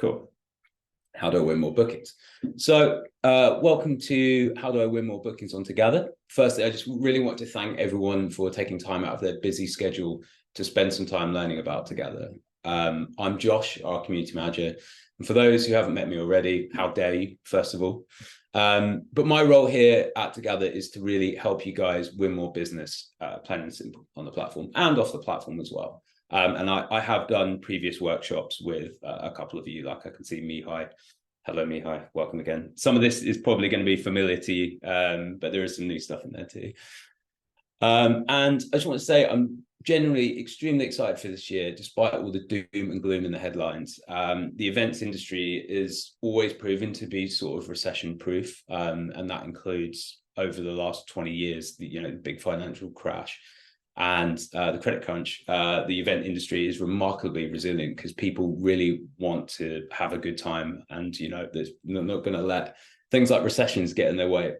Cool. How do I win more bookings? So welcome to How Do I Win More Bookings on Togather. Firstly, I just really want to thank everyone for taking time out of their busy schedule to spend some time learning about Togather. I'm Josh, our community manager. And for those who haven't met me already, how dare you, first of all. But my role here at Togather is to really help you guys win more business, plain and simple, on the platform and off the platform as well. And I have done previous workshops with a couple of you, like I can see Mihai. Hello, Mihai. Welcome again. Some of this is probably going to be familiar to you, but there is some new stuff in there too. And I just want to say I'm generally extremely excited for this year, despite all the doom and gloom in the headlines. The events industry is always proven to be sort of recession-proof, and that includes over the last 20 years, the big financial crash. And the credit crunch, the event industry is remarkably resilient because people really want to have a good time, and they're not going to let things like recessions get in their way.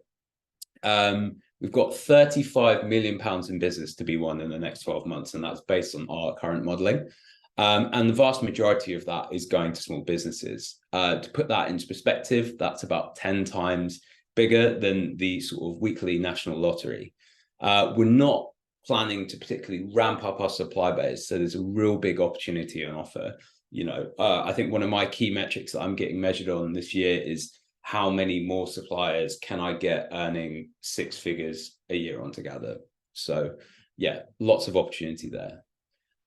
We've got £35 million in business to be won in the next 12 months, and that's based on our current modelling. And the vast majority of that is going to small businesses. To put that into perspective, that's about 10 times bigger than the sort of weekly national lottery. We're not planning to particularly ramp up our supply base, so there's a real big opportunity on offer. I think one of my key metrics that I'm getting measured on this year is how many more suppliers can I get earning 6 figures a year on Togather. So yeah, lots of opportunity there.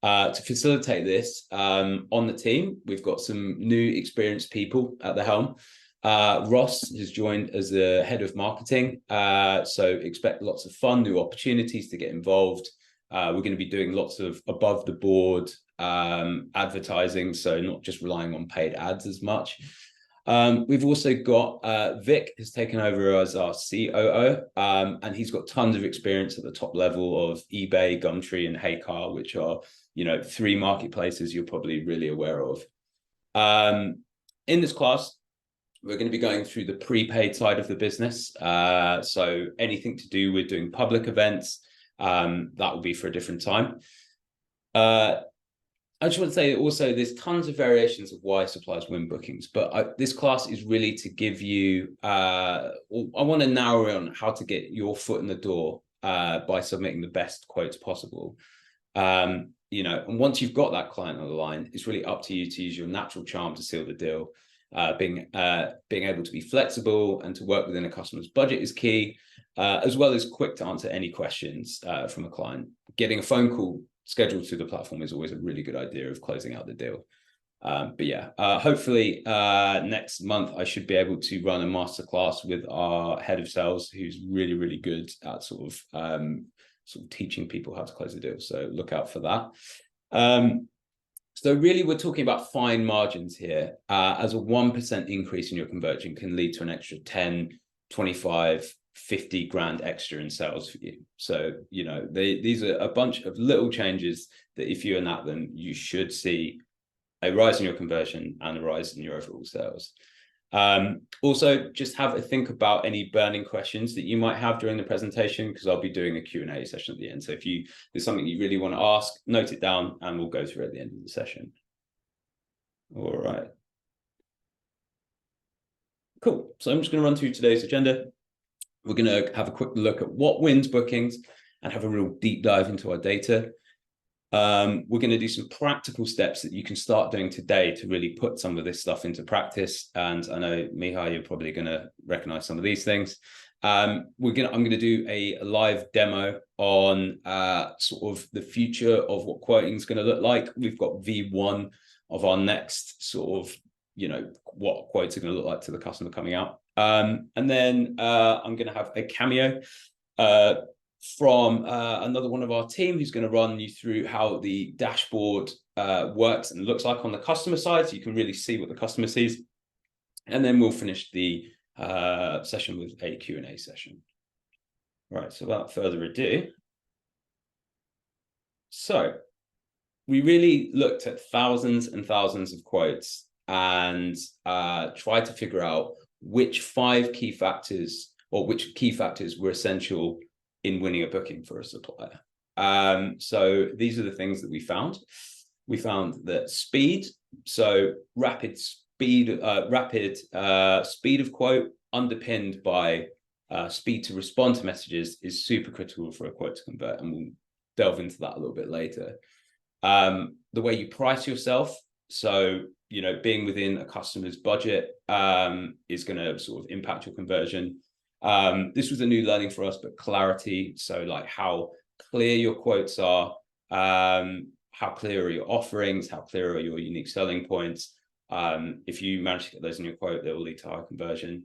To facilitate this, on the team, we've got some new experienced people at the helm. Ross has joined as the head of marketing, so expect lots of fun, new opportunities to get involved. We're going to be doing lots of above the board advertising, so not just relying on paid ads as much. We've also got Vic has taken over as our COO, and he's got tons of experience at the top level of eBay, Gumtree, and Heycar, which are 3 marketplaces you're probably really aware of. In this class, we're going to be going through the prepaid side of the business. So anything to do with doing public events, that will be for a different time. I just want to say also there's tons of variations of why suppliers win bookings, but this class is really to give you, I want to narrow in on how to get your foot in the door by submitting the best quotes possible. And once you've got that client on the line, it's really up to you to use your natural charm to seal the deal. Being able to be flexible and to work within a customer's budget is key, as well as quick to answer any questions from a client. Getting a phone call scheduled through the platform is always a really good idea of closing out the deal. But yeah, hopefully next month I should be able to run a masterclass with our head of sales, who's really, really good at sort of teaching people how to close a deal. So look out for that. So really, we're talking about fine margins here, as a 1% increase in your conversion can lead to an extra 10, 25, 50 grand extra in sales for you. So, these are a bunch of little changes that if you enact them, you should see a rise in your conversion and a rise in your overall sales. Also, just have a think about any burning questions that you might have during the presentation, because I'll be doing a Q&A session at the end. So if there's something you really want to ask, note it down and we'll go through it at the end of the session. All right. Cool. So I'm just going to run through today's agenda. We're going to have a quick look at what wins bookings and have a real deep dive into our data. We're going to do some practical steps that you can start doing today to really put some of this stuff into practice. And I know, Mihai, you're probably going to recognize some of these things. I'm going to do a live demo on sort of the future of what quoting is going to look like. We've got V1 of our next sort of, what quotes are going to look like to the customer coming out. And then I'm going to have a cameo from another one of our team who's going to run you through how the dashboard works and looks like on the customer side, so you can really see what the customer sees. And then we'll finish the session with a Q&A session. Right, so without further ado, so we really looked at thousands and thousands of quotes and tried to figure out which 5 key factors or which key factors were essential in winning a booking for a supplier. So these are the things that we found. We found that speed, so rapid rapid speed of quote underpinned by speed to respond to messages is super critical for a quote to convert, and we'll delve into that a little bit later. The way you price yourself, so being within a customer's budget is going to sort of impact your conversion. This was a new learning for us, but clarity, so like how clear your quotes are, how clear are your offerings, how clear are your unique selling points. If you manage to get those in your quote, that will lead to high conversion.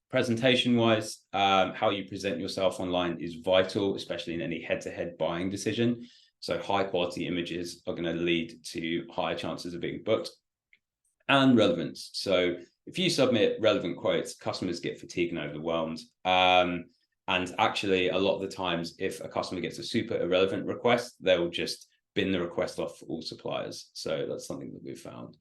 Presentation wise, how you present yourself online is vital, especially in any head-to-head buying decision. So high quality images are going to lead to higher chances of being booked. And relevance. So if you submit relevant quotes, customers get fatigued and overwhelmed. And actually, a lot of the times, if a customer gets a super irrelevant request, they'll just bin the request off for all suppliers. So that's something that we've found.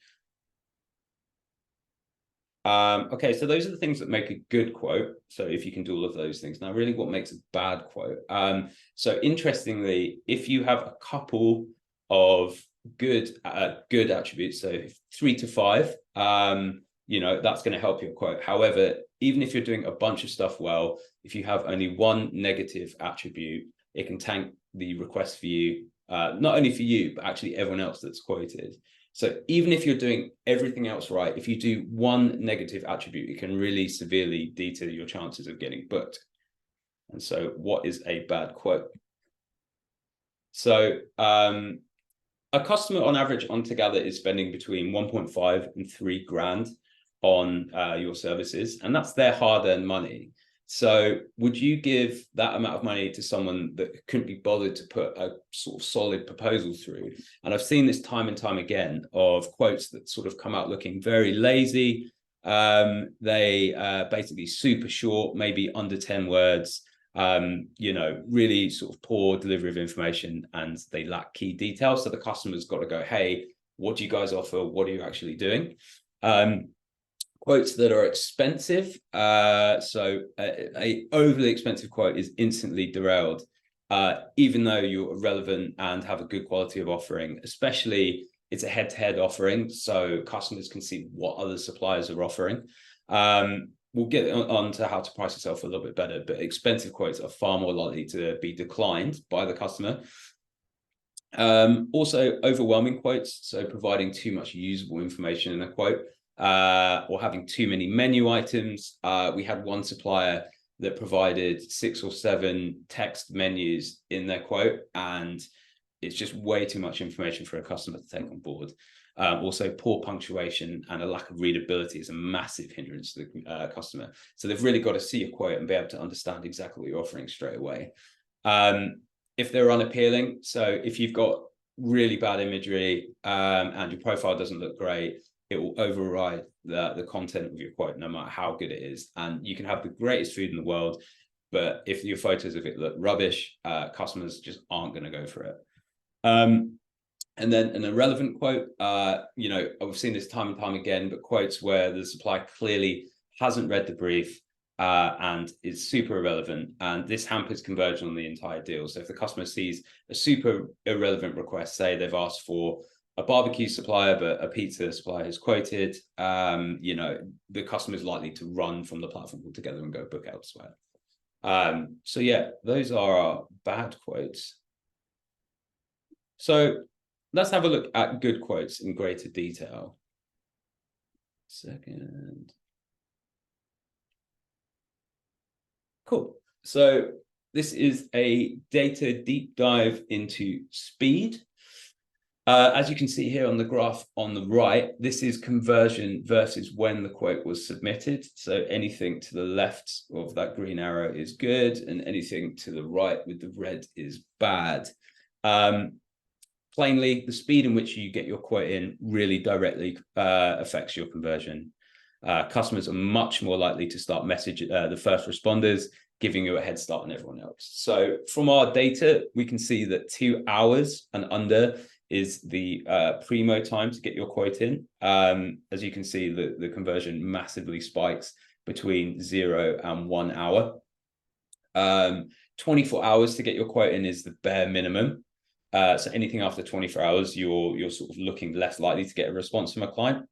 Okay, so those are the things that make a good quote. So if you can do all of those things. Now, really what makes a bad quote? So interestingly, if you have a couple of good attributes, so 3 to 5, that's going to help your quote. However, even if you're doing a bunch of stuff well, if you have only one negative attribute, it can tank the request for you, not only for you, but actually everyone else that's quoted. So even if you're doing everything else right, if you do one negative attribute, it can really severely deter your chances of getting booked. And so what is a bad quote? So a customer on average on Togather is spending between 1.5 and 3 grand on your services, and that's their hard-earned money. So would you give that amount of money to someone that couldn't be bothered to put a sort of solid proposal through? And I've seen this time and time again of quotes that sort of come out looking very lazy. They basically super short, maybe under 10 words, really sort of poor delivery of information, and they lack key details. So the customer's got to go, hey, what do you guys offer? What are you actually doing? Quotes that are expensive. So a overly expensive quote is instantly derailed, even though you're relevant and have a good quality of offering, especially it's a head-to-head offering. So customers can see what other suppliers are offering. We'll get on to how to price yourself a little bit better, but expensive quotes are far more likely to be declined by the customer. Also overwhelming quotes, so providing too much usable information in a quote, or having too many menu items. We had one supplier that provided 6 or 7 text menus in their quote, and it's just way too much information for a customer to take on board. Also, poor punctuation and a lack of readability is a massive hindrance to the customer. So they've really got to see a quote and be able to understand exactly what you're offering straight away. If they're unappealing, so if you've got really bad imagery and your profile doesn't look great, it will override the content of your quote, no matter how good it is. And you can have the greatest food in the world, but if your photos of it look rubbish, customers just aren't going to go for it. And then an irrelevant quote, I've seen this time and time again, but quotes where the supplier clearly hasn't read the brief and is super irrelevant, and this hampers conversion on the entire deal. So if the customer sees a super irrelevant request, say they've asked for a barbecue supplier, but a pizza supplier is quoted, the customer is likely to run from the platform altogether and go book elsewhere. So yeah, those are our bad quotes. So let's have a look at good quotes in greater detail. Second. Cool. So this is a data deep dive into speed. As you can see here on the graph on the right, this is conversion versus when the quote was submitted. So anything to the left of that green arrow is good, and anything to the right with the red is bad. Plainly, the speed in which you get your quote in really directly affects your conversion. Customers are much more likely to start the first responders, giving you a head start on everyone else. So from our data, we can see that 2 hours and under is the primo time to get your quote in. As you can see, the conversion massively spikes between 0 and 1 hour. 24 hours to get your quote in is the bare minimum. So anything after 24 hours, you're sort of looking less likely to get a response from a client.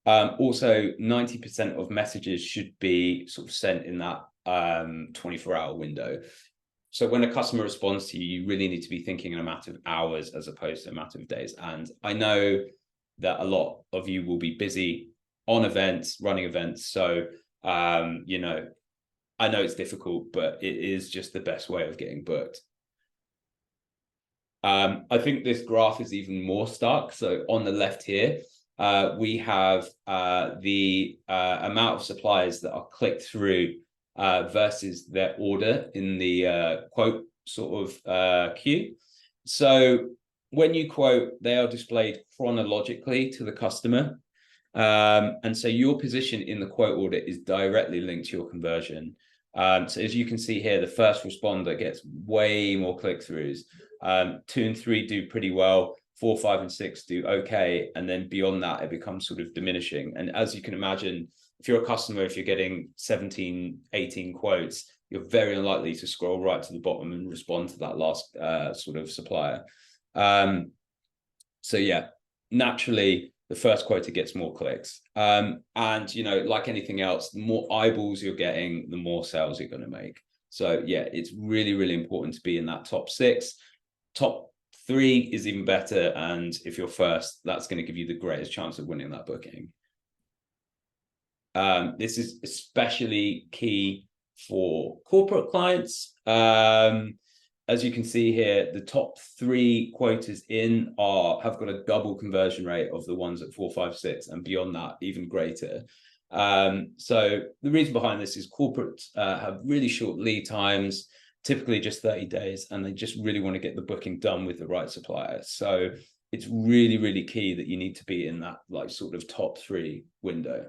Also, 90% of messages should be sort of sent in that 24-hour window. So when a customer responds to you, you really need to be thinking in a matter of hours as opposed to a matter of days. And I know that a lot of you will be busy on events, running events. So, you know, I know it's difficult, but it is just the best way of getting booked. I think this graph is even more stark. So on the left here, we have the amount of suppliers that are clicked through versus their order in the quote sort of queue. So when you quote, they are displayed chronologically to the customer. And so your position in the quote order is directly linked to your conversion. So as you can see here, the first responder gets way more click-throughs. 2 and 3 do pretty well. 4, 5, and 6 do okay. And then beyond that, it becomes sort of diminishing. And as you can imagine, if you're a customer, if you're getting 17, 18 quotes, you're very unlikely to scroll right to the bottom and respond to that last sort of supplier. So yeah, naturally, the first quota gets more clicks. And, you know, like anything else, the more eyeballs you're getting, the more sales you're going to make. So yeah, it's really, really important to be in that top 6. Top 3 is even better. And if you're first, that's going to give you the greatest chance of winning that booking. This is especially key for corporate clients. As you can see here, the top 3 quotas in have got a double conversion rate of the ones at 4, 5, 6, and beyond that, even greater. So the reason behind this is corporates have really short lead times, typically just 30 days, and they just really want to get the booking done with the right supplier. So it's really, really key that you need to be in that like sort of top 3 window.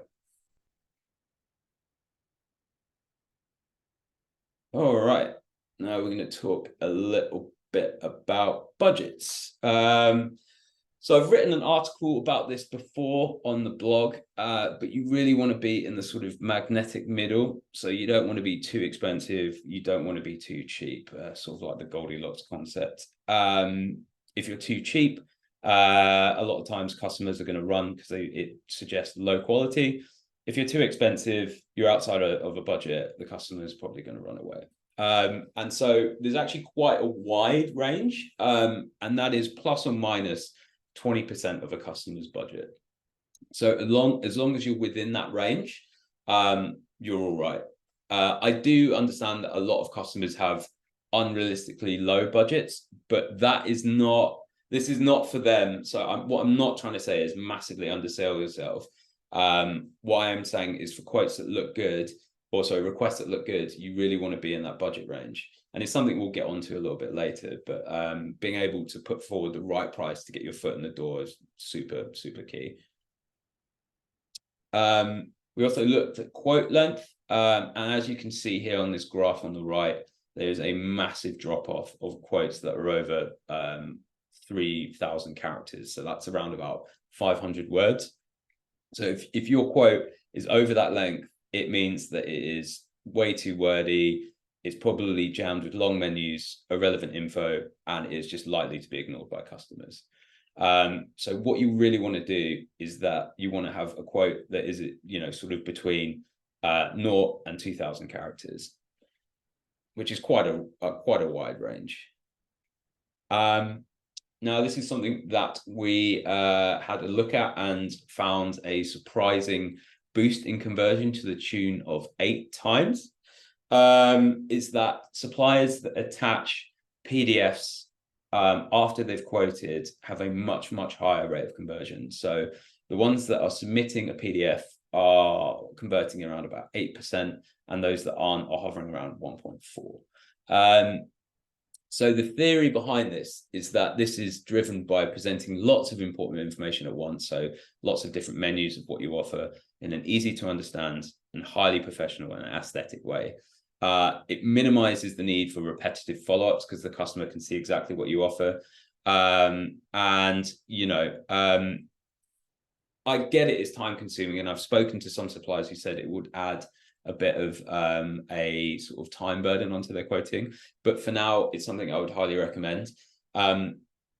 All right. Now we're going to talk a little bit about budgets. So I've written an article about this before on the blog, but you really want to be in the sort of magnetic middle. So you don't want to be too expensive. You don't want to be too cheap, sort of like the Goldilocks concept. If you're too cheap, a lot of times customers are going to run because it suggests low quality. If you're too expensive, you're outside of a budget, the customer is probably going to run away. And so there's actually quite a wide range, and that is plus or minus 20% of a customer's budget. So as long as you're within that range, you're all right. I do understand that a lot of customers have unrealistically low budgets, but this is not for them. So what I'm not trying to say is massively undersell yourself. What I am saying is for quotes that look good, also requests that look good, you really want to be in that budget range. And it's something we'll get onto a little bit later, but being able to put forward the right price to get your foot in the door is super, super key. We also looked at quote length, and as you can see here on this graph on the right, there's a massive drop-off of quotes that are over 3,000 characters. So that's around about 500 words. So if your quote is over that length, it means that it is way too wordy. It's probably jammed with long menus, irrelevant info, and it is just likely to be ignored by customers. So what you really want to do is that you want to have a quote that is, you know, sort of between 0 and 2,000 characters, which is quite a wide range. Now, this is something that we had a look at and found a surprising boost in conversion to the tune of 8 times. Is that suppliers that attach PDFs after they've quoted have a much, much higher rate of conversion. So the ones that are submitting a PDF are converting around about 8%, and those that aren't are hovering around 1.4. So the theory behind this is that this is driven by presenting lots of important information at once. So lots of different menus of what you offer in an easy to understand and highly professional and aesthetic way. It minimizes the need for repetitive follow-ups because the customer can see exactly what you offer. And, you know, I get it is time consuming, and I've spoken to some suppliers who said it would add a bit of a sort of time burden onto their quoting. But for now, it's something I would highly recommend.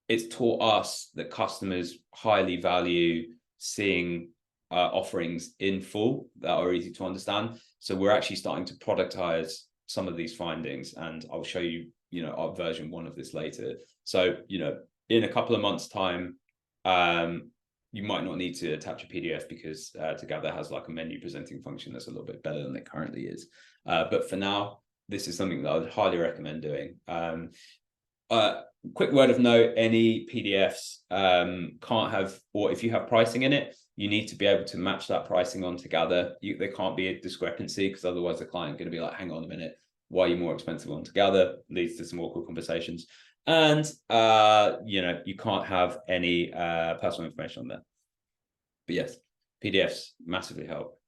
It's taught us that customers highly value seeing offerings in full that are easy to understand. So we're actually starting to productize some of these findings, and I'll show you, our version 1 of this later. So, in a couple of months' time, you might not need to attach a PDF because Togather has like a menu presenting function that's a little bit better than it currently is. But for now, this is something that I would highly recommend doing. Quick word of note, any PDFs can't have, or if you have pricing in it, you need to be able to match that pricing on Togather. There can't be a discrepancy, because otherwise the client is going to be like, hang on a minute, why are you more expensive on Togather? Leads to some awkward conversations. And, you can't have any personal information on there. But yes, PDFs massively help.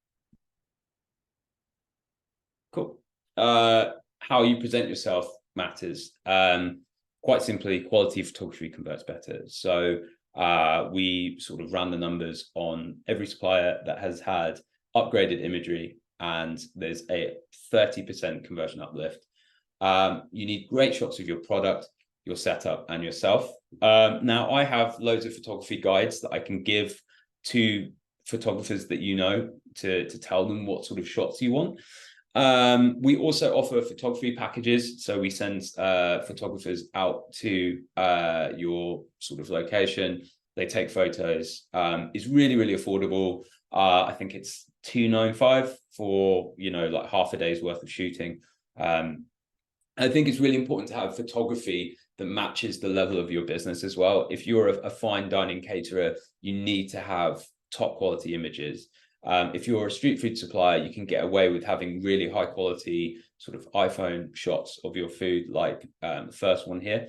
Cool. How you present yourself matters. Quite simply, quality photography converts better. So we sort of ran the numbers on every supplier that has had upgraded imagery, and there's a 30% conversion uplift. You need great shots of your product, your setup, and yourself. Now, I have loads of photography guides that I can give to photographers that to tell them what sort of shots you want. We also offer photography packages. So we send photographers out to your sort of location. They take photos. It's really, really affordable. I think it's $295 for, like half a day's worth of shooting. I think it's really important to have photography that matches the level of your business as well. If you're a fine dining caterer, you need to have top quality images. If you're a street food supplier, you can get away with having really high quality sort of iPhone shots of your food, like the first one here.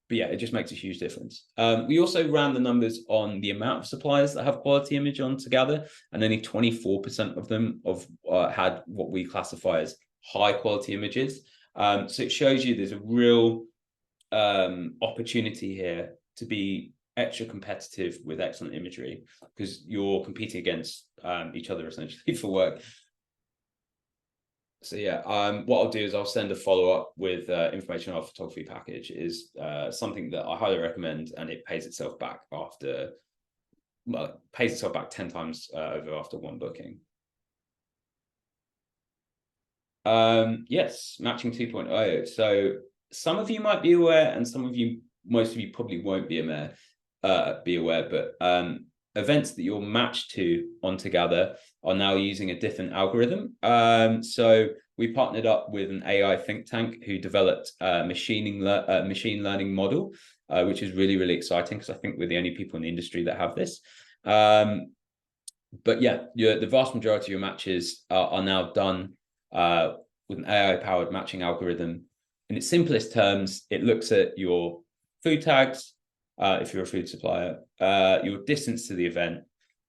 But yeah, it just makes a huge difference. We also ran the numbers on the amount of suppliers that have quality image on Togather, and only 24% of them had what we classify as high quality images. So it shows you there's a real opportunity here to be extra competitive with excellent imagery, because you're competing against each other essentially for work. So yeah, what I'll do is I'll send a follow-up with information on our photography package. Is something that I highly recommend, and it pays itself back pays itself back 10 times over after one booking. Yes, matching 2.0. So some of you might be aware, and most of you probably won't be aware, but events that you're matched to on Togather are now using a different algorithm. So we partnered up with an AI think tank who developed a machine learning model, which is really, really exciting, because I think we're the only people in the industry that have this. But yeah, the vast majority of your matches are now done with an AI-powered matching algorithm. In its simplest terms, it looks at your food tags, if you're a food supplier, your distance to the event,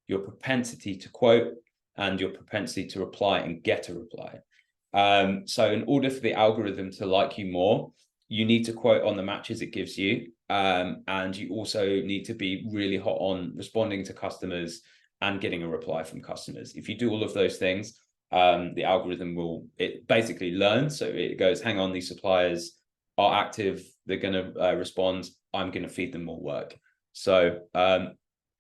your propensity to quote, and your propensity to reply and get a reply. So in order for the algorithm to like you more, you need to quote on the matches it gives you. And you also need to be really hot on responding to customers and getting a reply from customers. If you do all of those things, the algorithm it basically learns. So it goes, hang on, these suppliers are active, they're going to respond, I'm going to feed them more work. So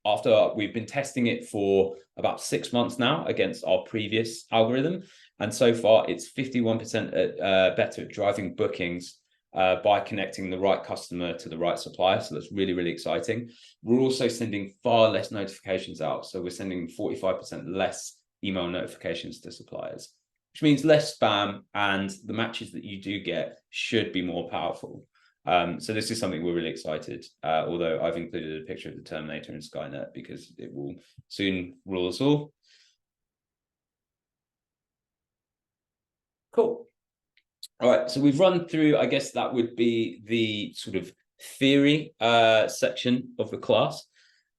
after we've been testing it for about 6 months now against our previous algorithm, and so far it's 51% better at driving bookings by connecting the right customer to the right supplier. So that's really, really exciting. We're also sending far less notifications out. So we're sending 45% less email notifications to suppliers, which means less spam, and the matches that you do get should be more powerful. So this is something we're really excited, although I've included a picture of the Terminator in Skynet because it will soon rule us all. Cool. All right, so we've run through, I guess that would be the sort of theory section of the class.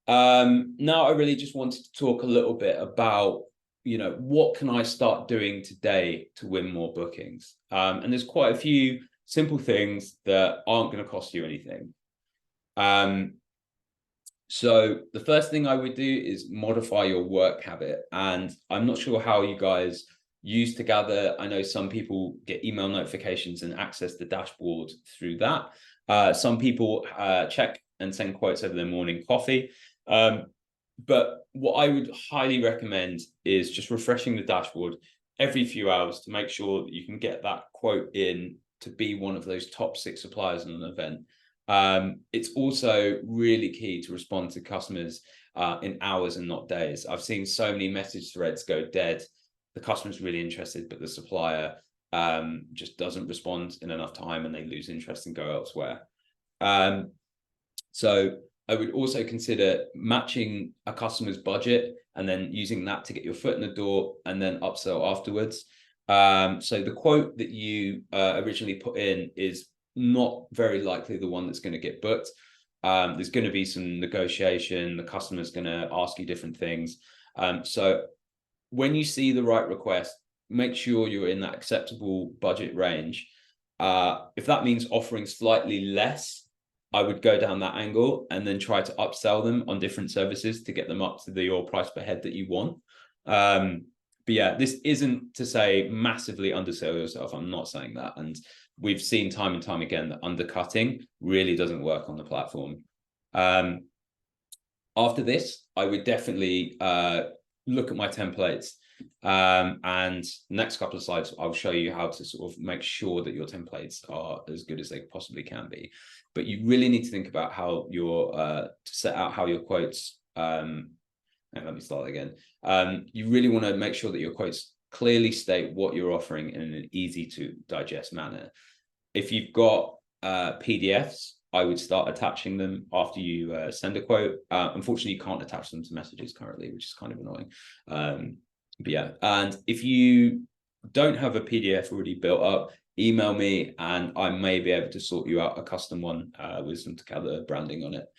Now I really just wanted to talk a little bit about, what can I start doing today to win more bookings? And there's quite a few simple things that aren't going to cost you anything. So the first thing I would do is modify your work habit. And I'm not sure how you guys use Togather. I know some people get email notifications and access the dashboard through that. Some people check and send quotes over their morning coffee. But what I would highly recommend is just refreshing the dashboard every few hours to make sure that you can get that quote in to be one of those top 6 suppliers in an event. It's also really key to respond to customers in hours and not days. I've seen so many message threads go dead. The customer's really interested, but the supplier just doesn't respond in enough time, and they lose interest and go elsewhere. So I would also consider matching a customer's budget and then using that to get your foot in the door and then upsell afterwards. So the quote that you originally put in is not very likely the one that's going to get booked. There's going to be some negotiation. The customer's going to ask you different things. So when you see the right request, make sure you're in that acceptable budget range. If that means offering slightly less, I would go down that angle and then try to upsell them on different services to get them up to your price per head that you want. But yeah, this isn't to say massively undersell yourself. I'm not saying that. And we've seen time and time again that undercutting really doesn't work on the platform. After this, I would definitely look at my templates. And next couple of slides, I'll show you how to sort of make sure that your templates are as good as they possibly can be. But you really need to think about how to set out how your quotes. And let me start again. You really want to make sure that your quotes clearly state what you're offering in an easy to digest manner. If you've got PDFs, I would start attaching them after you send a quote. Unfortunately, you can't attach them to messages currently, which is kind of annoying. But yeah, and if you don't have a PDF already built up, email me and I may be able to sort you out a custom one with some Togather branding on it.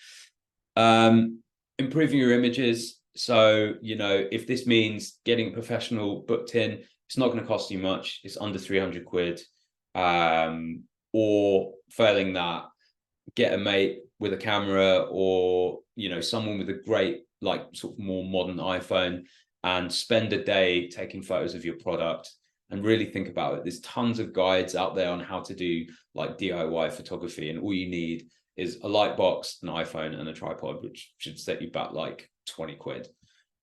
Improving your images. So, if this means getting a professional booked in, it's not going to cost you much. It's under 300 quid. Or failing that, get a mate with a camera or, someone with a great, sort of more modern iPhone, and spend a day taking photos of your product and really think about it. There's tons of guides out there on how to do DIY photography, and all you need is a light box, an iPhone, and a tripod, which should set you back 20 quid.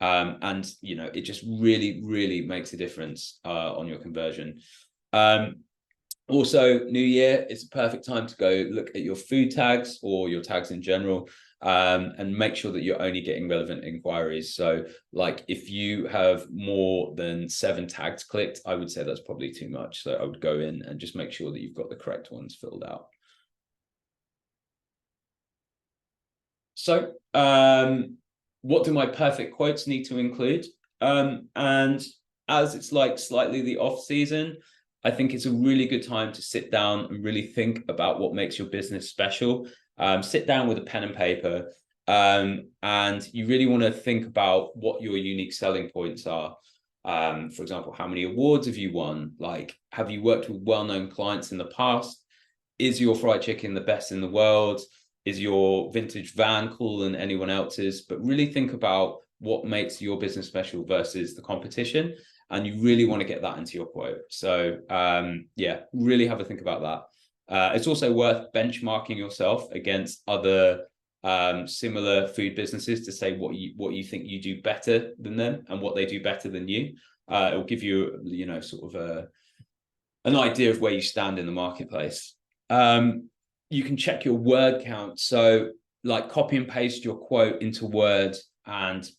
And it just really, really makes a difference on your conversion. Also, New Year, it's a perfect time to go look at your food tags or your tags in general, and make sure that you're only getting relevant inquiries. So if you have more than 7 tags clicked, I would say that's probably too much. So I would go in and just make sure that you've got the correct ones filled out. So what do my perfect quotes need to include? And as it's slightly the off season, I think it's a really good time to sit down and really think about what makes your business special. Sit down with a pen and paper, and you really want to think about what your unique selling points are. For example, how many awards have you won? Have you worked with well-known clients in the past? Is your fried chicken the best in the world? Is your vintage van cooler than anyone else's? But really think about what makes your business special versus the competition. And you really want to get that into your quote. So yeah, really have a think about that. It's also worth benchmarking yourself against other similar food businesses to say what you think you do better than them and what they do better than you. It will give you, sort of an idea of where you stand in the marketplace. You can check your word count. So copy and paste your quote into Word and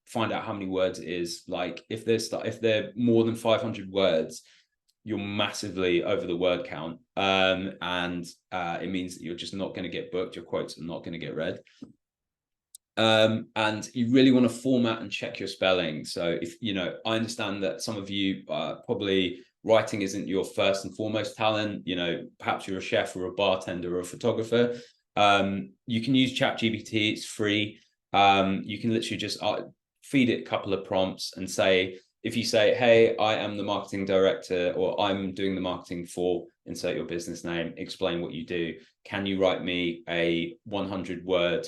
find out how many words it is. If they're more than 500 words, you're massively over the word count, and it means that you're just not going to get booked. Your quotes are not going to get read. And you really want to format and check your spelling. So if I understand that some of you probably writing isn't your first and foremost talent. Perhaps you're a chef or a bartender or a photographer. You can use ChatGPT. It's free. You can literally just feed it a couple of prompts and say, if you say, hey, I am the marketing director, or I'm doing the marketing for, insert your business name, explain what you do. Can you write me a 100-word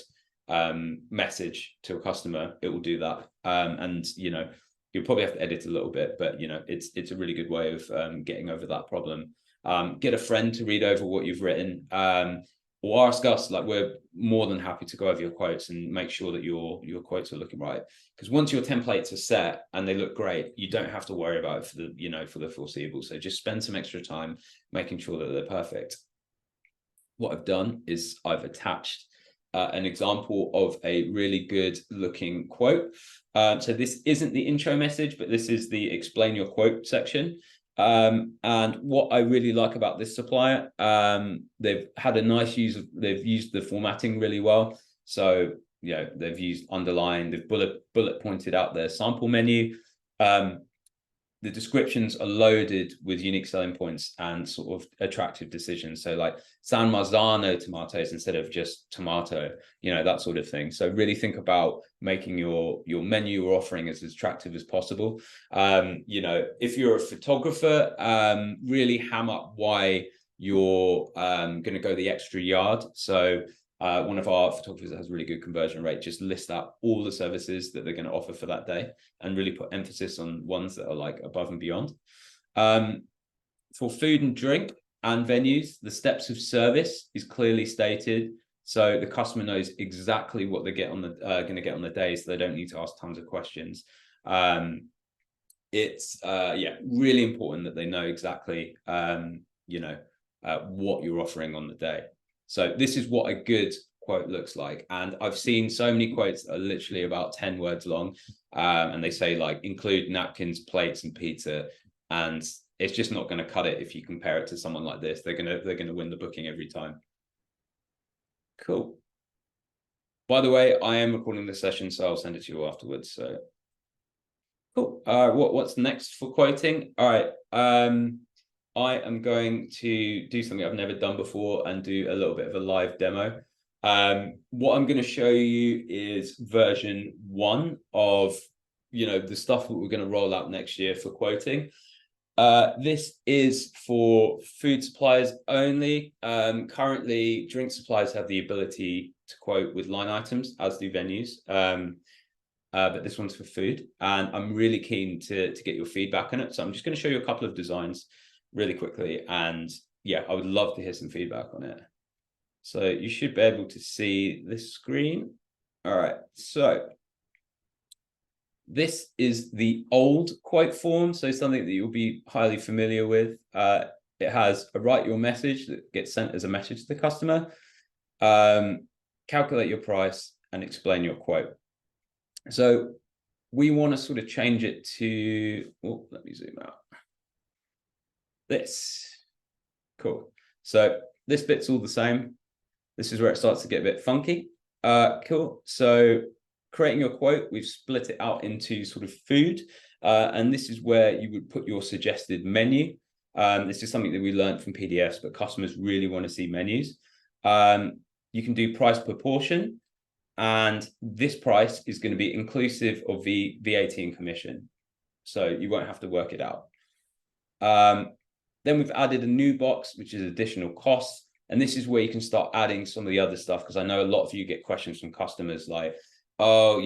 message to a customer? It will do that. And, you'll probably have to edit a little bit, but, it's a really good way of getting over that problem. Get a friend to read over what you've written. or ask us. Like, we're more than happy to go over your quotes and make sure that your quotes are looking right. Because once your templates are set and they look great, you don't have to worry about it for the for the foreseeable. So just spend some extra time making sure that they're perfect. What I've done is I've attached an example of a really good looking quote. So this isn't the intro message, but this is the explain your quote section. And what I really like about this supplier, they've had a nice they've used the formatting really well. So, they've used underline, they've bullet pointed out their sample menu. The descriptions are loaded with unique selling points and sort of attractive decisions. So like San Marzano tomatoes instead of just tomato, that sort of thing. So really think about making your menu or offering as attractive as possible. If you're a photographer, really ham up why you're going to go the extra yard. So one of our photographers that has a really good conversion rate, just list out all the services that they're going to offer for that day and really put emphasis on ones that are like above and beyond. For food and drink and venues, the steps of service is clearly stated. So the customer knows exactly what they get on the going to get on the day, so they don't need to ask tons of questions. It's really important that they know exactly what you're offering on the day. So this is what a good quote looks like. And I've seen so many quotes that are literally about 10 words long. And they say like include napkins, plates, and pizza. And it's just not going to cut it if you compare it to someone like this. They're gonna win the booking every time. Cool. By the way, I am recording this session, so I'll send it to you afterwards. So cool. What's next for quoting? All right. I am going to do something I've never done before and do a little bit of a live demo. What I'm going to show you is version 1 of, the stuff that we're going to roll out next year for quoting. This is for food suppliers only. Currently, drink suppliers have the ability to quote with line items, as do venues. But this one's for food, and I'm really keen to get your feedback on it. So I'm just going to show you a couple of designs really quickly, and I would love to hear some feedback on it. So you should be able to see this screen. All right, so this is the old quote form, so something that you'll be highly familiar with. It has a write your message that gets sent as a message to the customer, calculate your price, and explain your quote. So we want to sort of change it to, let me zoom out. This. Cool. So this bit's all the same. This is where it starts to get a bit funky. Cool. So creating your quote, we've split it out into sort of food. And this is where you would put your suggested menu. This is something that we learned from PDFs, but customers really want to see menus. You can do price per portion. And this price is going to be inclusive of the VAT and commission. So you won't have to work it out. Then we've added a new box, which is additional costs. And this is where you can start adding some of the other stuff, because I know a lot of you get questions from customers like, oh,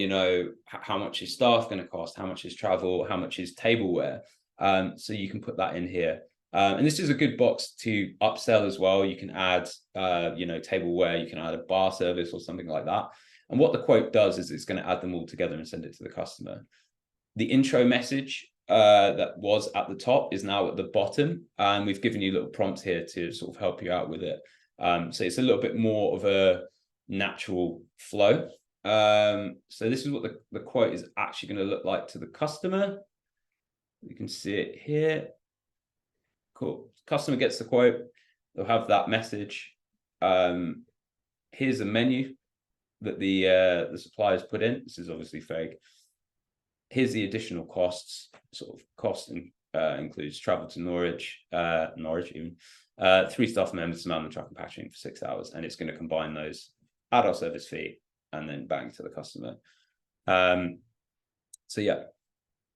how much is staff going to cost? How much is travel? How much is tableware? So you can put that in here. And this is a good box to upsell as well. You can add, tableware, you can add a bar service or something like that. And what the quote does is it's going to add them all together and send it to the customer. The intro message that was at the top is now at the bottom, and we've given you little prompts here to sort of help you out with it. So it's a little bit more of a natural flow. So this is what the quote is actually going to look like to the customer. You can see it here. Cool. Customer gets the quote. They'll have that message. Here's a menu that the suppliers put in. This is obviously fake. Here's the additional costs. Sort of cost includes travel to Norwich even, 3 staff members to man the truck and packaging for 6 hours, and it's going to combine those, add our service fee, and then bang to the customer. So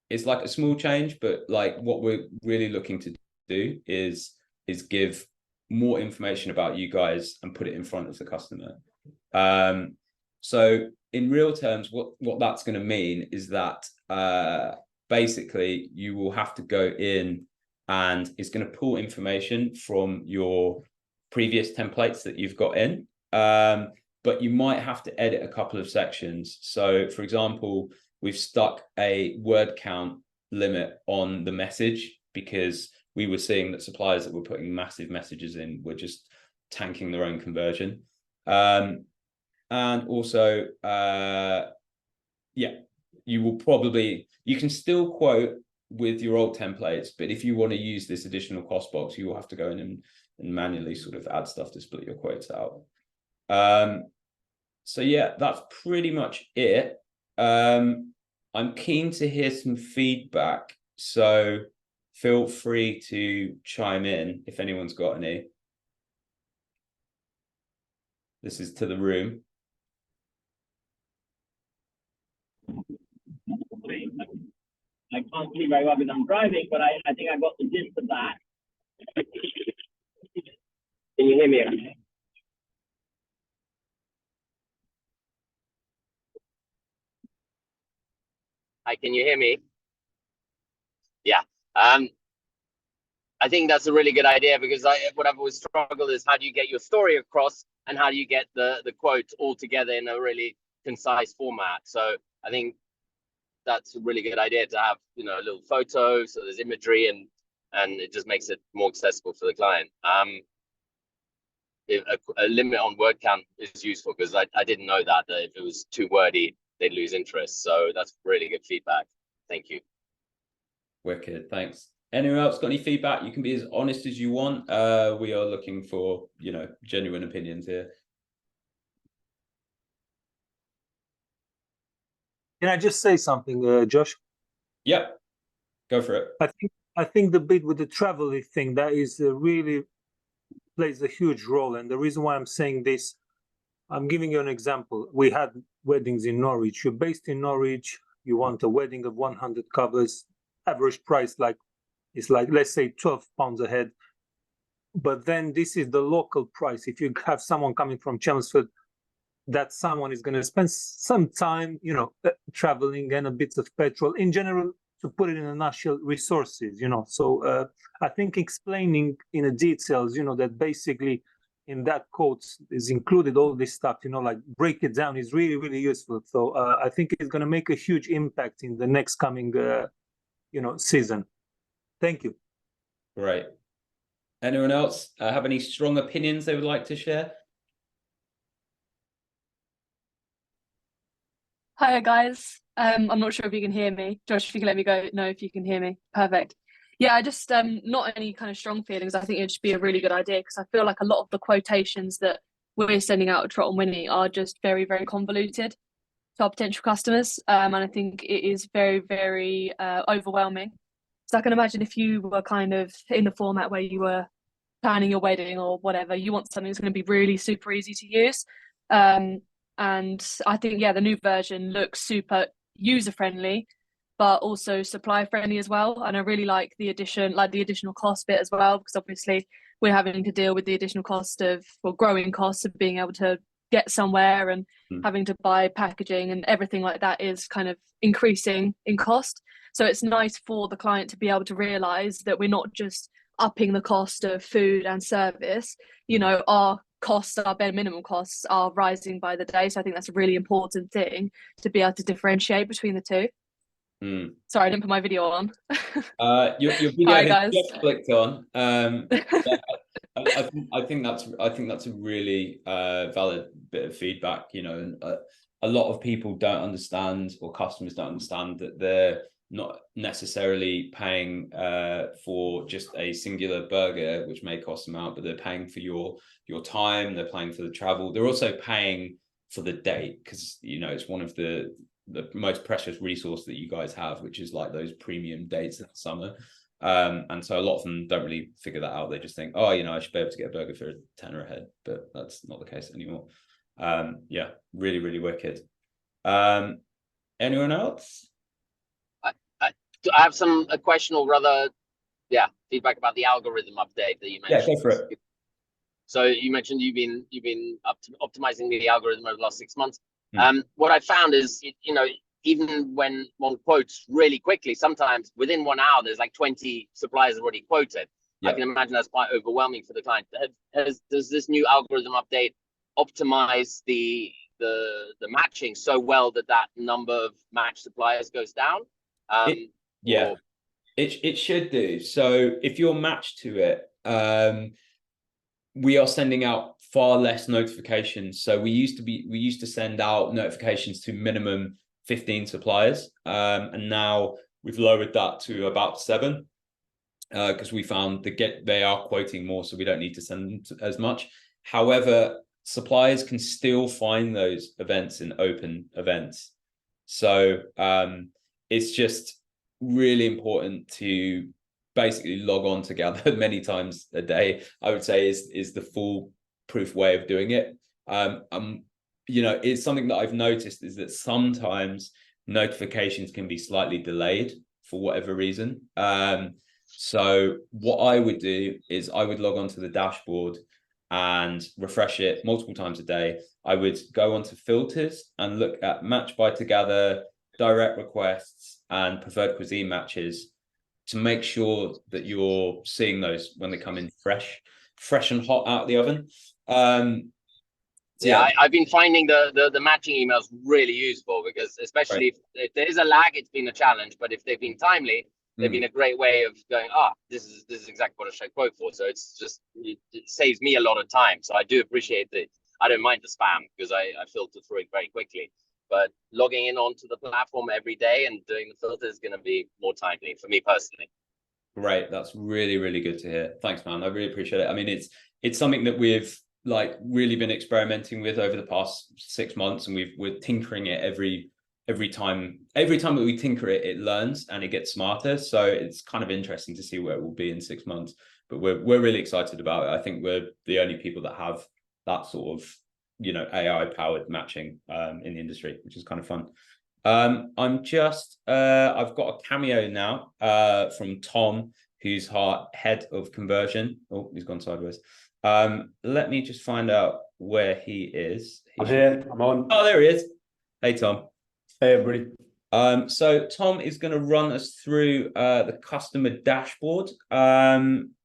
it's like a small change, but like what we're really looking to do is give more information about you guys and put it in front of the customer. So in real terms, what that's going to mean is that basically you will have to go in and it's going to pull information from your previous templates that you've got in. But you might have to edit a couple of sections. So for example, we've stuck a word count limit on the message because we were seeing that suppliers that were putting massive messages in were just tanking their own conversion. And also, yeah, you can still quote with your old templates, but if you want to use this additional cost box, you will have to go in and manually sort of add stuff to split your quotes out. So yeah, that's pretty much it. I'm keen to hear some feedback, so feel free to chime in if anyone's got any. This is to the room. I can't see very well because I'm driving, but I think I got the gist of that. Can you hear me okay? Hi, can you hear me? Yeah. I think that's a really good idea because what I've always struggled is how do you get your story across and how do you get the quote all together in a really concise format. So I think that's a really good idea to have, you know, a little photo, so there's imagery and it just makes it more accessible for the client. A limit on word count is useful because I didn't know that if it was too wordy, they'd lose interest. So that's really good feedback. Thank you. Wicked, thanks. Anyone else got any feedback? You can be as honest as you want. We are looking for, you know, genuine opinions here. Can I just say something, Josh? Yep, go for it. I think the bit with the travel thing that is really plays a huge role, and the reason why I'm saying this, I'm giving you an example. We had weddings in Norwich. You're based in Norwich. You want a wedding of 100 covers. Average price is like let's say £12 a head. But then this is the local price. If you have someone coming from Chelmsford, that someone is going to spend some time, you know, traveling and a bit of petrol. In general, to put it in a nutshell, resources, you know. So I think explaining in a details, you know, that basically in that quote is included all this stuff, you know, like break it down is really, really useful. So I think it's going to make a huge impact in the next coming, you know, season. Thank you. Great. Anyone else have any strong opinions they would like to share? Hi guys. I'm not sure if you can hear me. Josh, if you can let me know if you can hear me. Perfect. Yeah, I just not any kind of strong feelings. I think it'd just be a really good idea because I feel like a lot of the quotations that we're sending out at Trot and Winnie are just very, very convoluted to our potential customers. And I think it is very, very overwhelming. So I can imagine if you were kind of in the format where you were planning your wedding or whatever, you want something that's going to be really super easy to use. And I think, yeah, the new version looks super user-friendly, but also supply-friendly as well. And I really like the additional cost bit as well, because obviously we're having to deal with the additional cost of, well, growing costs of being able to get somewhere and having to buy packaging and everything like that is kind of increasing in cost. So it's nice for the client to be able to realize that we're not just upping the cost of food and service, you know, our costs, our bare minimum costs are rising by the day. So I think that's a really important thing to be able to differentiate between the two. Sorry, I didn't put my video on. Your video has just clicked on. I think that's a really valid bit of feedback. You know, and a lot of people don't understand, or customers don't understand, that they're not necessarily paying for just a singular burger, which may cost them out, but they're paying for your time, they're paying for the travel, they're also paying for the date, because, you know, it's one of the most precious resource that you guys have, which is like those premium dates in the summer. And so a lot of them don't really figure that out. They just think, oh, you know, I should be able to get a burger for £10 a head, but that's not the case anymore. Yeah, really, really wicked. Anyone else? I have a question, or rather, feedback about the algorithm update that you mentioned. Yeah, go for it. So you mentioned you've been optimizing the algorithm over the last 6 months. What I found is, you know, even when one quotes really quickly, sometimes within 1 hour, there's like 20 suppliers already quoted. I can imagine that's quite overwhelming for the client. Does this new algorithm update optimize the matching so well that number of match suppliers goes down? Yeah, it should do. So if you're matched to it, we are sending out far less notifications. So we used to send out notifications to minimum 15 suppliers, and now we've lowered that to about 7, because we found they are quoting more, so we don't need to send as much. However, suppliers can still find those events in open events. So it's just really important to basically log on Togather many times a day, I would say is the foolproof way of doing it. It's something that I've noticed is that sometimes notifications can be slightly delayed for whatever reason. So what I would do is I would log on to the dashboard and refresh it multiple times a day. I would go onto filters and look at match by Togather, direct requests, and preferred cuisine matches to make sure that you're seeing those when they come in fresh and hot out of the oven. I've been finding the matching emails really useful, because especially if there is a lag, it's been a challenge. But if they've been timely, they've been a great way of going, this is exactly what I should quote for. So it's just, it saves me a lot of time. So I do appreciate I don't mind the spam, because I filter through it very quickly. But logging in onto the platform every day and doing the filter is going to be more timely for me personally. Great, that's really, really good to hear. Thanks, man. I really appreciate it. I mean, it's something that we've really been experimenting with over the past 6 months, and we're tinkering it every time that we tinker it, it learns and it gets smarter. So it's kind of interesting to see where it will be in 6 months. But we're really excited about it. I think we're the only people that have that sort of AI powered matching in the industry, which is kind of fun. I've got a cameo now from Tom, who's our head of conversion. Oh, he's gone sideways. Let me just find out where he is. I'm here. I'm on. Oh, there he is. Hey, Tom. Hey, everybody. So Tom is going to run us through the customer dashboard.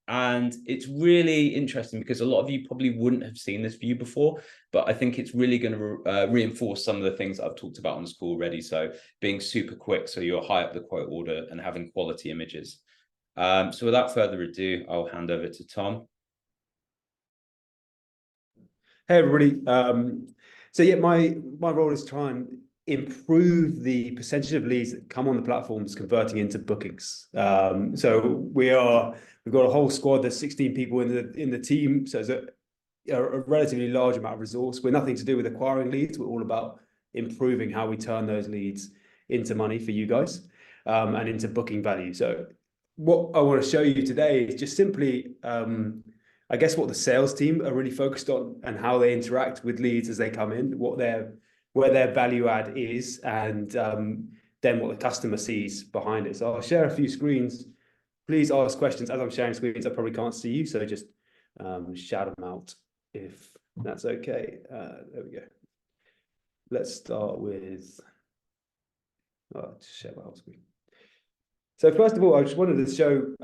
And it's really interesting because a lot of you probably wouldn't have seen this view before, but I think it's really going to reinforce some of the things I've talked about on this call already. So being super quick, so you're high up the quote order, and having quality images. So without further ado, I'll hand over to Tom. Hey, everybody. So yeah, my role is to try and improve the percentage of leads that come on the platforms converting into bookings. So we've got a whole squad. There's 16 people in the team, so it's a relatively large amount of resource. We're nothing to do with acquiring leads. We're all about improving how we turn those leads into money for you guys, and into booking value. So what I want to show you today is just simply, I guess, what the sales team are really focused on and how they interact with leads as they come in, where their value add is, and then what the customer sees behind it. So I'll share a few screens. Please ask questions as I'm sharing screens. I probably can't see you, so just shout them out if that's okay. There we go. Let's start with, just share my whole screen. So first of all, I just wanted to show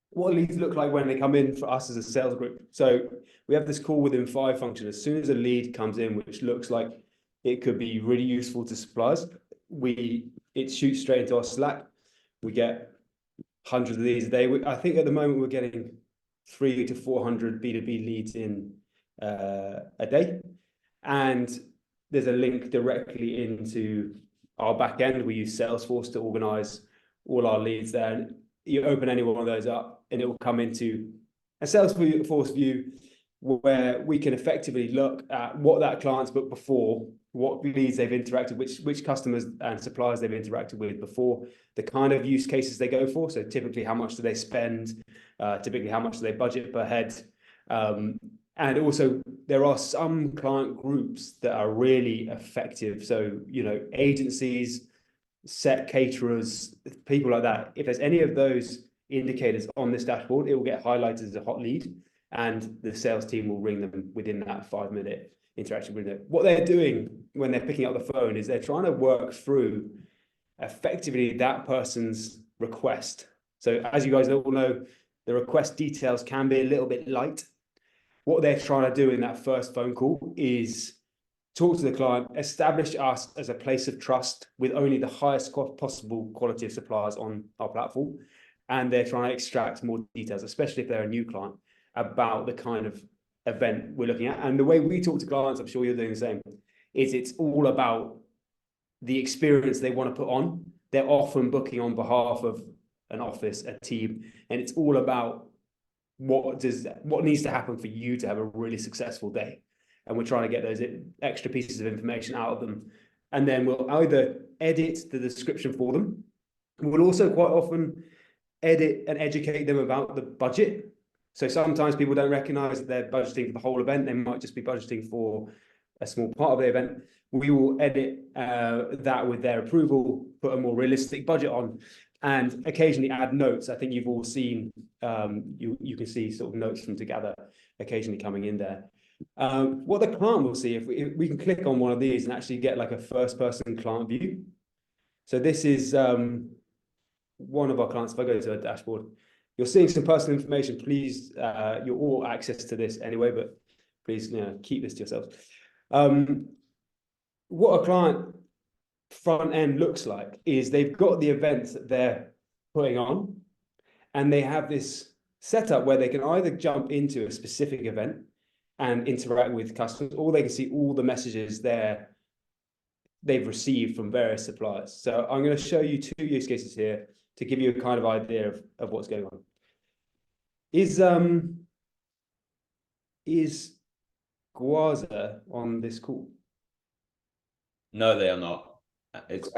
what leads look like when they come in for us as a sales group. So we have this call within 5 function. As soon as a lead comes in, which looks like it could be really useful to suppliers, it shoots straight into our Slack. We get hundreds of these a day. I think at the moment we're getting 300 to 400 B2B leads in a day. And there's a link directly into our back end. We use Salesforce to organize all our leads there. And you open any one of those up and it will come into a Salesforce view where we can effectively look at what that client's booked before, what leads they've interacted, which customers and suppliers they've interacted with before, the kind of use cases they go for. So typically, how much do they spend? Typically, how much do they budget per head? And also, there are some client groups that are really effective. So, agencies, set caterers, people like that. If there's any of those indicators on this dashboard, it will get highlighted as a hot lead, and the sales team will ring them within that 5-minute interaction window. What they're doing when they're picking up the phone is they're trying to work through effectively that person's request. So as you guys all know, the request details can be a little bit light. What they're trying to do in that first phone call is talk to the client, establish us as a place of trust with only the highest possible quality of suppliers on our platform. And they're trying to extract more details, especially if they're a new client, about the kind of event we're looking at. And the way we talk to clients, I'm sure you're doing the same, is it's all about the experience they want to put on. They're often booking on behalf of an office, a team, and it's all about what needs to happen for you to have a really successful day. And we're trying to get those extra pieces of information out of them. And then we'll either edit the description for them. We'll also quite often edit and educate them about the budget. So sometimes people don't recognize that they're budgeting for the whole event. They might just be budgeting for a small part of the event. We will edit that with their approval, put a more realistic budget on, and occasionally add notes. I think you've all seen, you can see sort of notes from Togather occasionally coming in there. What the client will see, if we can click on one of these and actually get like a first person client view. So this is one of our clients. If I go to a dashboard, you're seeing some personal information. Please, you're all access to this anyway, but please keep this to yourselves. What a client front end looks like is they've got the events that they're putting on, and they have this setup where they can either jump into a specific event and interact with customers, or they can see all the messages they've received from various suppliers. So I'm going to show you two use cases here to give you a kind of idea of what's going on. Is Gwaza on this call? No, they are not. It's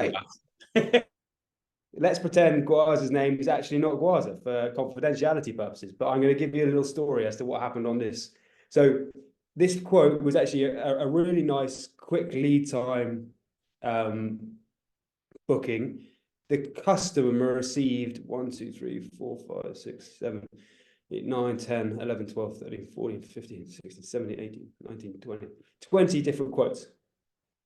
Let's pretend Gwaza's name is actually not Gwaza for confidentiality purposes, but I'm going to give you a little story as to what happened on this. So this quote was actually a really nice, quick lead time booking. The customer received 1, 2, 3, 4, 5, 6, 7, 8, 9, 10, 11, 12, 13, 14, 15, 16, 17, 18, 19, 20, 20 different quotes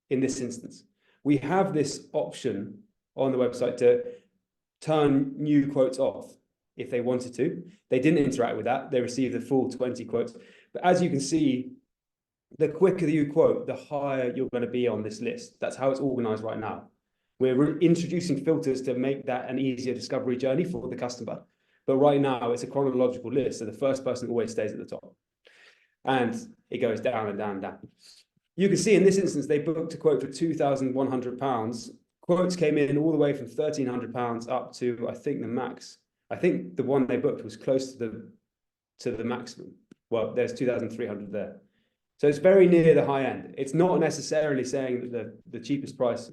in this instance. We have this option on the website to turn new quotes off if they wanted to. They didn't interact with that. They received the full 20 quotes. But as you can see, the quicker you quote, the higher you're going to be on this list. That's how it's organized right now. We're introducing filters to make that an easier discovery journey for the customer. But right now, it's a chronological list. So the first person always stays at the top. And it goes down and down and down. You can see in this instance, they booked a quote for £2,100. Quotes came in all the way from £1,300 up to, I think, the max. I think the one they booked was close to the maximum. Well, there's 2,300 there. So it's very near the high end. It's not necessarily saying that the cheapest price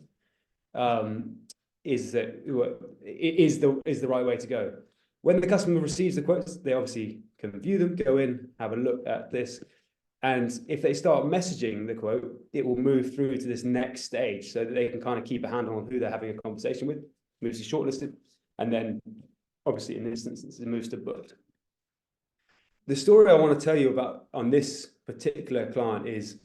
is the right way to go. When the customer receives the quotes, they obviously can view them, go in, have a look at this. And if they start messaging the quote, it will move through to this next stage so that they can kind of keep a handle on who they're having a conversation with, moves to shortlisted, and then obviously in this instance, it moves to booked. The story I want to tell you about on this particular client is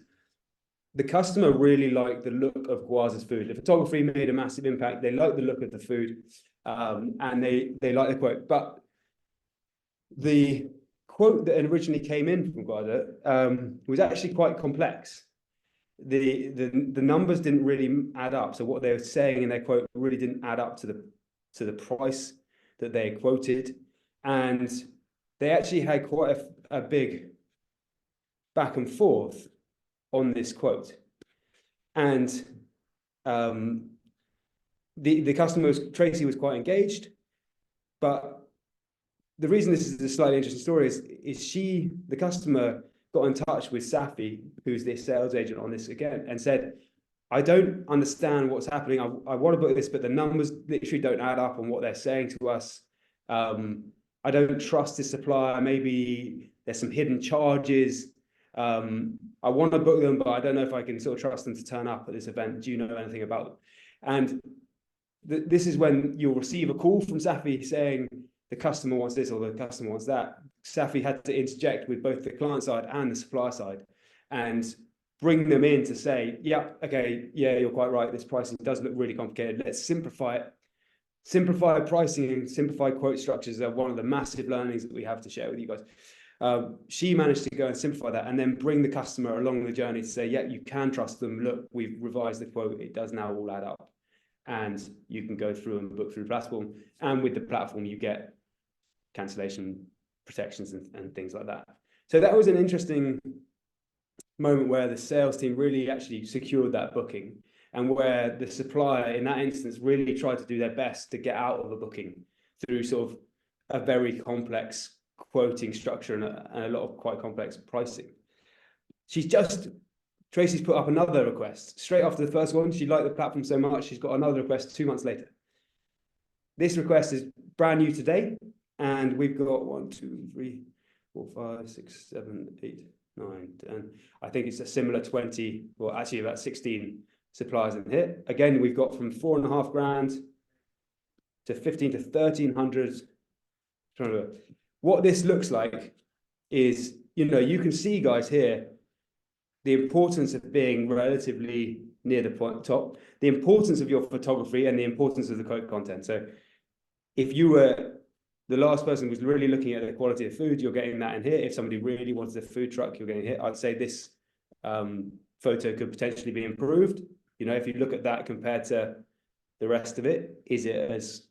the customer really liked the look of Gwaza's food. The photography made a massive impact. They liked the look of the food, and they liked the quote. But the quote that originally came in from Gwaza was actually quite complex. The numbers didn't really add up. So what they were saying in their quote really didn't add up to the price that they quoted, and they actually had quite a big back and forth on this quote. And the customer, Tracy, was quite engaged, but the reason this is a slightly interesting story is the customer got in touch with Safi, who's the sales agent on this again, and said, I don't understand what's happening. I want to book this, but the numbers literally don't add up on what they're saying to us. I don't trust this supplier. Maybe there's some hidden charges. I want to book them, but I don't know if I can sort of trust them to turn up at this event. Do you know anything about them? And this is when you'll receive a call from Safi saying the customer wants this or the customer wants that. Safi had to interject with both the client side and the supplier side and bring them in to say, yeah, okay, yeah, you're quite right. This pricing does look really complicated. Let's simplify it Simplified pricing and simplified quote structures are one of the massive learnings that we have to share with you guys. She managed to go and simplify that and then bring the customer along the journey to say, yeah, you can trust them. Look, we've revised the quote. It does now all add up. And you can go through and book through the platform. And with the platform, you get cancellation protections and things like that. So that was an interesting moment where the sales team really actually secured that booking, and where the supplier in that instance really tried to do their best to get out of a booking through sort of a very complex quoting structure and a lot of quite complex pricing. Tracy's put up another request straight after the first one. She liked the platform so much, she's got another request 2 months later. This request is brand new today, and we've got 1, 2, 3, 4, 5, 6, 7, 8, 9, 10. I think it's a similar 20, well, actually about 16 suppliers in here. Again, we've got from 4.5 grand to 15 to 1,300. What this looks like is, you know, you can see, guys, here, the importance of being relatively near the top, the importance of your photography, and the importance of the quote content. So if you were the last person who was really looking at the quality of food, you're getting that in here. If somebody really wanted a food truck, you're getting it here. I'd say this photo could potentially be improved. You know, if you look at that compared to the rest of it, is it as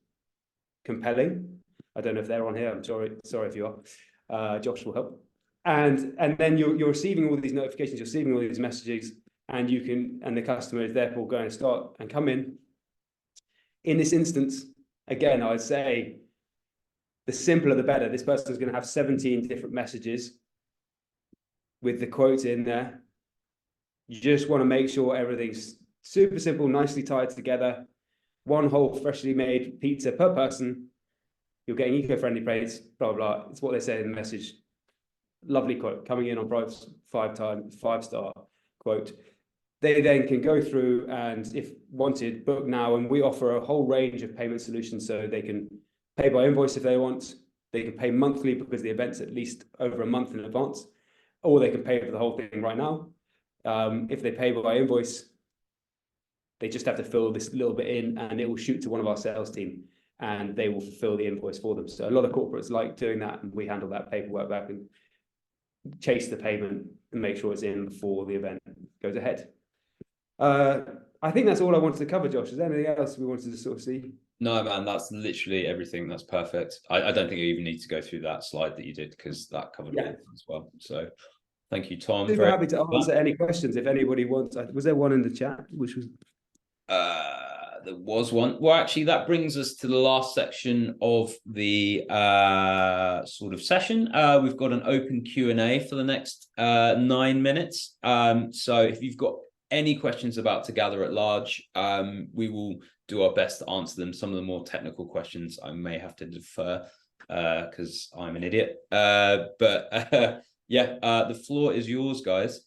compelling? I don't know if they're on here. I'm sorry if you are. Josh will help. And then you're receiving all these notifications, you're receiving all these messages, and the customer is therefore going to start and come in. In this instance, again, I would say the simpler the better. This person is going to have 17 different messages with the quotes in there. You just want to make sure everything's super simple, nicely tied together. One whole freshly made pizza per person. You're getting eco-friendly plates, blah, blah, blah. It's what they say in the message. Lovely quote coming in on Price 5-star quote. They then can go through and, if wanted, book now. And we offer a whole range of payment solutions, so they can pay by invoice if they want. They can pay monthly because the event's at least over a month in advance, or they can pay for the whole thing right now. If they pay by invoice, they just have to fill this little bit in, and it will shoot to one of our sales team, and they will fulfill the invoice for them. So a lot of corporates like doing that, and we handle that paperwork back and chase the payment and make sure it's in before the event goes ahead. I think that's all I wanted to cover, Josh. Is there anything else we wanted to sort of see? No, man, that's literally everything. That's perfect. I don't think you even need to go through that slide that you did, because that covered it as well. So thank you, Tom. Super happy to answer any questions if anybody wants. Was there one in the chat which was there was one. Well, actually, that brings us to the last section of the sort of session. We've got an open Q&A for the next 9 minutes. So if you've got any questions about Togather at large, we will do our best to answer them. Some of the more technical questions I may have to defer because I'm an idiot. But yeah, the floor is yours, guys.